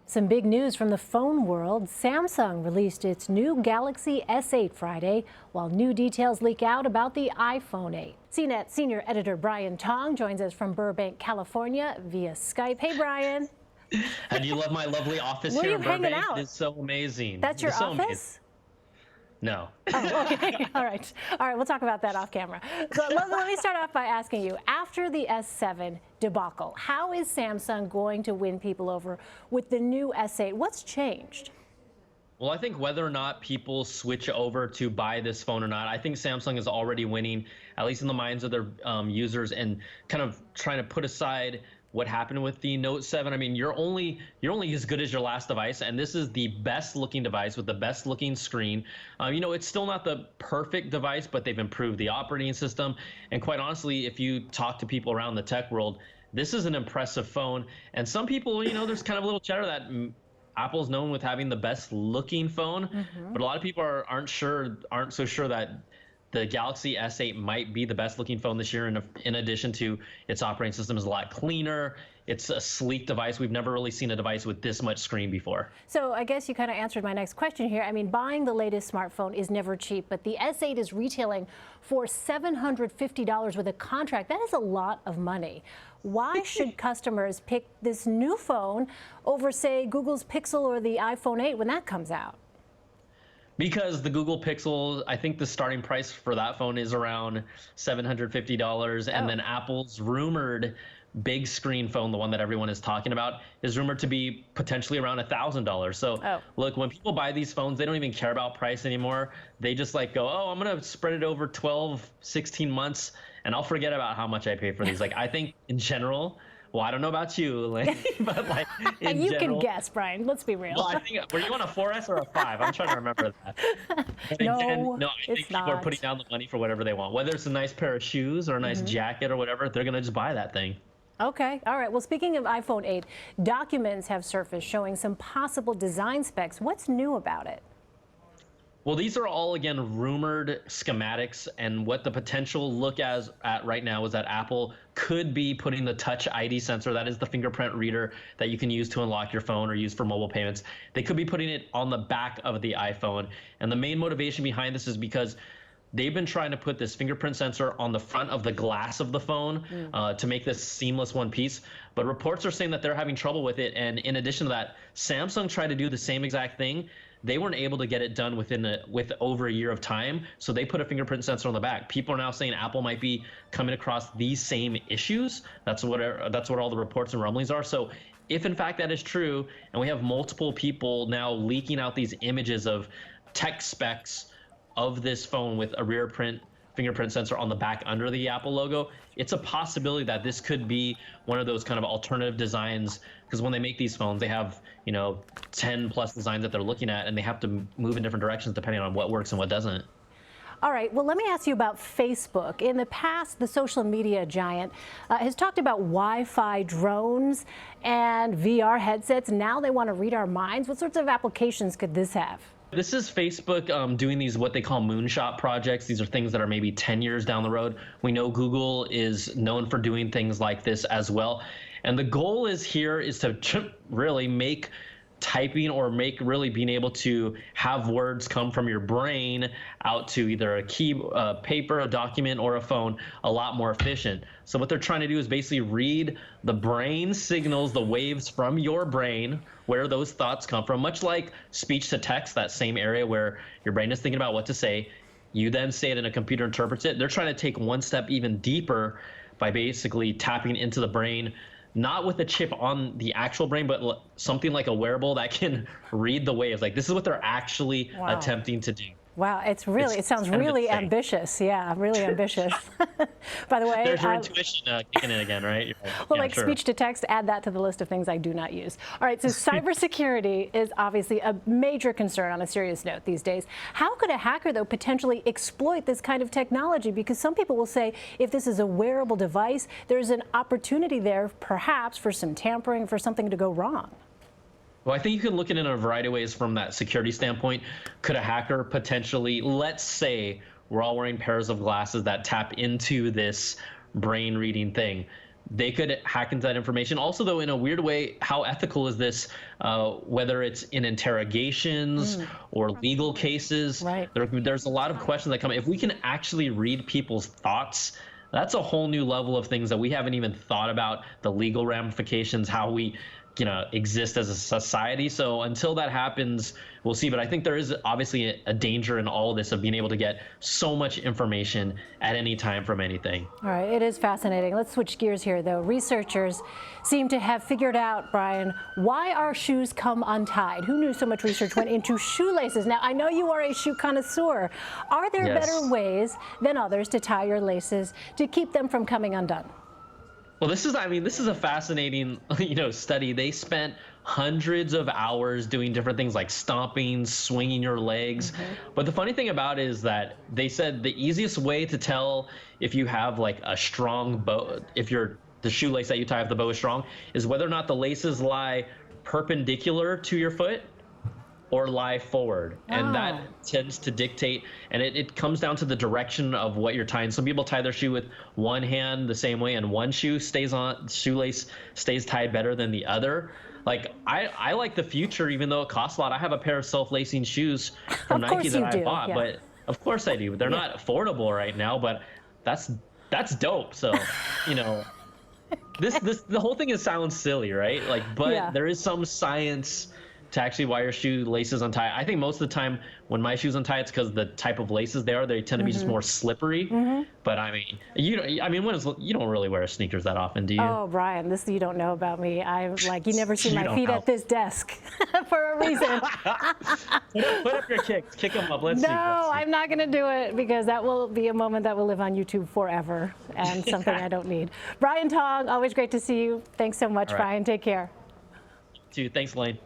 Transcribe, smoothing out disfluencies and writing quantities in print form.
Some big news from the phone world. Samsung released its new Galaxy S8 Friday, while new details leak out about the iPhone 8. CNET senior editor Brian Tong joins us from Burbank, California via Skype. Hey, Brian. And do you love my lovely office Where are here you in hanging Burbank? out? It is so amazing. That's your It's so amazing. office? No. Oh, okay. All right. All right. We'll talk about that off camera. So let me start off by asking you, after the S7 debacle, how is Samsung going to win people over with the new S8? What's changed? Well, I think whether or not people switch over to buy this phone or not, I think Samsung is already winning, at least in the minds of their users, and kind of trying to put aside what happened with the Note 7. I mean, you're only as good as your last device, and this is the best looking device with the best looking screen. It's still not the perfect device, but they've improved the operating system. And quite honestly, if you talk to people around the tech world, this is an impressive phone. And some people, there's kind of a little chatter that Apple's known with having the best looking phone, but a lot of people aren't so sure that the Galaxy S8 might be the best looking phone this year. In addition to its operating system is a lot cleaner. It's a sleek device. We've never really seen a device with this much screen before. So I guess you kind of answered my next question here. I mean, buying the latest smartphone is never cheap, but the S8 is retailing for $750 with a contract. That is a lot of money. Why should customers pick this new phone over, say, Google's Pixel or the iPhone 8 when that comes out? Because the Google Pixel, I think the starting price for that phone is around $750, and then Apple's rumored big screen phone, the one that everyone is talking about, is rumored to be potentially around $1,000. So look, when people buy these phones, they don't even care about price anymore. They just go, oh, I'm going to spread it over 12, 16 months, and I'll forget about how much I pay for these. I think in general, well, I don't know about you, but in you general, can guess, Brian. Let's be real. Well, I think, were you on a 4S or a 5? I'm trying to remember that. But No, I think people are putting down the money for whatever they want. Whether it's a nice pair of shoes or a nice jacket or whatever, they're going to just buy that thing. Okay. All right. Well, speaking of iPhone 8, documents have surfaced showing some possible design specs. What's new about it? Well, these are all, again, rumored schematics, and what the potential look at right now is that Apple could be putting the Touch ID sensor, that is the fingerprint reader that you can use to unlock your phone or use for mobile payments. They could be putting it on the back of the iPhone, and the main motivation behind this is because they've been trying to put this fingerprint sensor on the front of the glass of the phone to make this seamless one piece. But reports are saying that they're having trouble with it, and in addition to that, Samsung tried to do the same exact thing. They weren't able to get it done with over a year of time, so they put a fingerprint sensor on the back. People are now saying Apple might be coming across these same issues. That's what all the reports and rumblings are. So if in fact that is true, and we have multiple people now leaking out these images of tech specs of this phone with a rear fingerprint sensor on the back under the Apple logo, it's a possibility that this could be one of those kind of alternative designs, because when they make these phones, they have 10 plus designs that they're looking at, and they have to move in different directions depending on what works and what doesn't. All right, well, let me ask you about Facebook. In the past, the social media giant has talked about Wi-Fi drones and VR headsets. Now they want to read our minds. What sorts of applications could this have? This is Facebook doing these what they call moonshot projects. These are things that are maybe 10 years down the road. We know Google is known for doing things like this as well. And the goal is to really make typing or really being able to have words come from your brain out to either a paper, a document, or a phone a lot more efficient. So what they're trying to do is basically read the brain signals, the waves from your brain, where those thoughts come from, much like speech to text, that same area where your brain is thinking about what to say. You then say it and a computer interprets it. They're trying to take one step even deeper by basically tapping into the brain, not with a chip on the actual brain, but something like a wearable that can read the waves. This is what they're actually attempting to do. Wow, it sounds really ambitious. Yeah, really ambitious. By the way, there's your intuition kicking in again, right? Well, yeah, speech to text, add that to the list of things I do not use. All right, so cybersecurity is obviously a major concern on a serious note these days. How could a hacker, though, potentially exploit this kind of technology? Because some people will say if this is a wearable device, there's an opportunity there, perhaps, for some tampering, for something to go wrong. Well, I think you can look at it in a variety of ways from that security standpoint. Could a hacker potentially, let's say we're all wearing pairs of glasses that tap into this brain reading thing. they could hack into that information. Also, though, in a weird way, how ethical is this? Whether it's in interrogations or legal cases, Right. there's a lot of questions that come. If we can actually read people's thoughts, that's a whole new level of things that we haven't even thought about. The legal ramifications, how we exist as a society. So until that happens, we'll see. But I think there is obviously a danger in all of this of being able to get so much information at any time from anything. All right, it is fascinating. Let's switch gears here, though. Researchers seem to have figured out, Brian, why our shoes come untied. Who knew so much research went into shoelaces? Now, I know you are a shoe connoisseur. Are there Yes. better ways than others to tie your laces to keep them from coming undone? Well, this is a fascinating, study. They spent hundreds of hours doing different things like stomping, swinging your legs. But the funny thing about it is that they said the easiest way to tell if you have like a strong bow, the shoelace that you tie if the bow is strong, is whether or not the laces lie perpendicular to your foot or lie forward. And that tends to dictate, and it comes down to the direction of what you're tying. Some people tie their shoe with one hand the same way, and one shoelace stays tied better than the other. Like, I like the future, even though it costs a lot. I have a pair of self-lacing shoes from Nike that I bought, but of course I do. They're not affordable right now, but that's dope. So, the whole thing sounds silly, right? Like, but there is some science to actually why your shoelaces untie. I think most of the time when my shoes untie, it's because the type of laces they tend to be just more slippery. But I mean, you don't really wear sneakers that often, do you? Oh, Brian, this you don't know about me. I'm like, you never see my feet at this desk for a reason. Put up your kicks, kick them up. Let's see. No, I'm not going to do it because that will be a moment that will live on YouTube forever and something I don't need. Brian Tong, always great to see you. Thanks so much, Brian. Take care. Thanks, Lane.